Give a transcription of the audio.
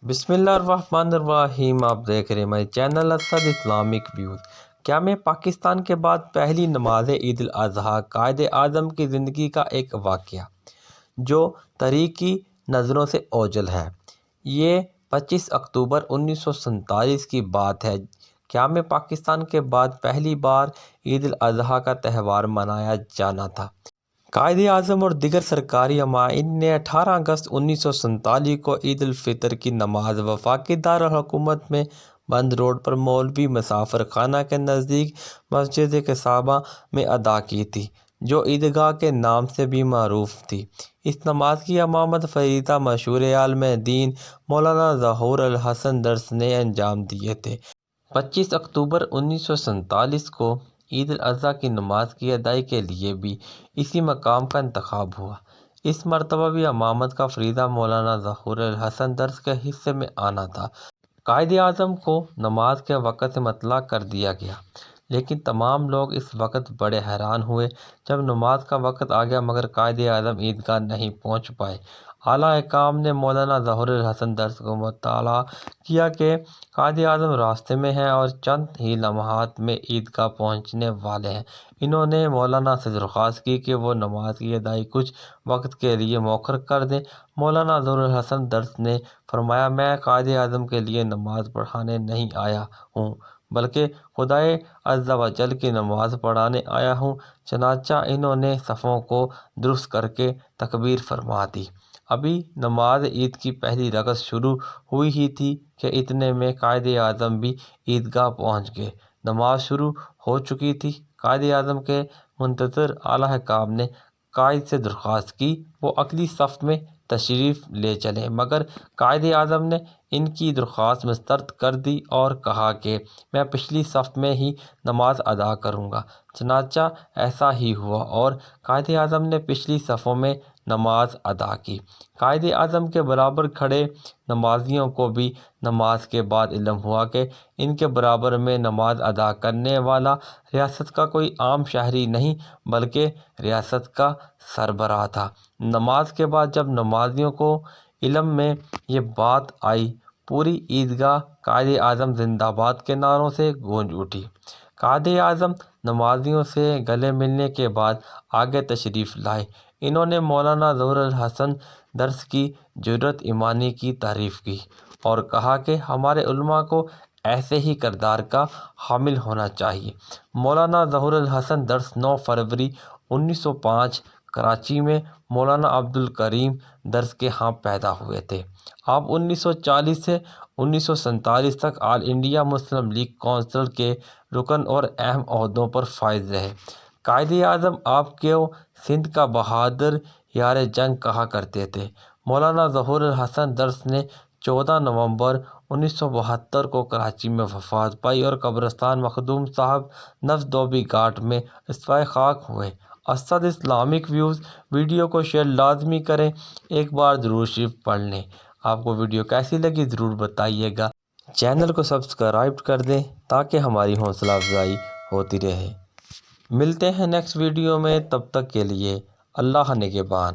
بسم اللہ الرحمن الرحیم۔ آپ دیکھ رہے ہیں ہمارے چینل اسد اسلامک ویوز۔ کیا میں پاکستان کے بعد پہلی نماز عید الاضحیٰ قائد اعظم کی زندگی کا ایک واقعہ جو تاریخی نظروں سے اوجھل ہے۔ یہ 25 اکتوبر 1947 کی بات ہے۔ کیا میں پاکستان کے بعد پہلی بار عید الاضحیٰ کا تہوار منایا جانا تھا۔ قائد اعظم اور دیگر سرکاری عمائن نے 18 اگست 1947 کو عید الفطر کی نماز وفاقی دارالحکومت میں بند روڈ پر مولوی مسافر خانہ کے نزدیک مسجد کعبہ میں ادا کی تھی، جو عیدگاہ کے نام سے بھی معروف تھی۔ اس نماز کی امامت فریضہ مشہور عالم دین مولانا ظہور الحسن درس نے انجام دیے تھے۔ 25 اکتوبر 1947 کو عید الاضحیٰ کی نماز کی ادائیگی کے لیے بھی اسی مقام کا انتخاب ہوا۔ اس مرتبہ بھی امامت کا فریضہ مولانا ظہور الحسن درس کے حصے میں آنا تھا۔ قائد اعظم کو نماز کے وقت سے مطلع کر دیا گیا، لیکن تمام لوگ اس وقت بڑے حیران ہوئے جب نماز کا وقت آ گیا مگر قائد اعظم عیدگاہ نہیں پہنچ پائے۔ اعلیٰ حکام نے مولانا ظہور الحسن درس کو مطلع کیا کہ قائد اعظم راستے میں ہیں اور چند ہی لمحات میں عیدگاہ پہنچنے والے ہیں۔ انہوں نے مولانا سے درخواست کی کہ وہ نماز کی ادائیگی کچھ وقت کے لیے مؤخر کر دیں۔ مولانا ظہور الحسن درس نے فرمایا، میں قائد اعظم کے لیے نماز پڑھانے نہیں آیا ہوں بلکہ خدائے عز و جل کی نماز پڑھانے آیا ہوں۔ چنانچہ انہوں نے صفوں کو درست کر کے تکبیر فرما دی۔ ابھی نماز عید کی پہلی رکعت شروع ہوئی ہی تھی کہ اتنے میں قائد اعظم بھی عیدگاہ پہنچ گئے۔ نماز شروع ہو چکی تھی۔ قائد اعظم کے منتظر اعلیٰ حکام نے قائد سے درخواست کی وہ اگلی صف میں تشریف لے چلیں، مگر قائد اعظم نے ان کی درخواست مسترد کر دی اور کہا کہ میں پچھلی صف میں ہی نماز ادا کروں گا۔ چنانچہ ایسا ہی ہوا اور قائد اعظم نے پچھلی صفوں میں نماز ادا کی۔ قائد اعظم کے برابر کھڑے نمازیوں کو بھی نماز کے بعد علم ہوا کہ ان کے برابر میں نماز ادا کرنے والا ریاست کا کوئی عام شہری نہیں بلکہ ریاست کا سربراہ تھا۔ نماز کے بعد جب نمازیوں کو علم میں یہ بات آئی، پوری عیدگاہ قائد اعظم زندہ باد کے نعروں سے گونج اٹھی۔ قائد اعظم نمازیوں سے گلے ملنے کے بعد آگے تشریف لائے۔ انہوں نے مولانا ظہور الحسن درس کی جرأت ایمانی کی تعریف کی اور کہا کہ ہمارے علماء کو ایسے ہی کردار کا حامل ہونا چاہیے۔ مولانا ظہور الحسن درس 9 فروری 1905 کراچی میں مولانا عبد الکریم درس کے ہاں پیدا ہوئے تھے۔ آپ 1940 سے 1947 تک آل انڈیا مسلم لیگ کونسل کے رکن اور اہم عہدوں پر فائز رہے۔ قائد اعظم آپ کو سندھ کا بہادر یار جنگ کہا کرتے تھے۔ مولانا ظہور الحسن درس نے 14 نومبر 1972 کو کراچی میں وفات پائی اور قبرستان مخدوم صاحب نوزدوبی گھاٹ میں رسوائے خاک ہوئے۔ اسد اسلامک ویوز ویڈیو کو شیئر لازمی کریں، ایک بار ضرور شریف پڑھ لیں۔ آپ کو ویڈیو کیسی لگی ضرور بتائیے گا۔ چینل کو سبسکرائب کر دیں تاکہ ہماری حوصلہ افزائی ہوتی رہے۔ ملتے ہیں نیکسٹ ویڈیو میں، تب تک کے لیے اللہ نگہبان۔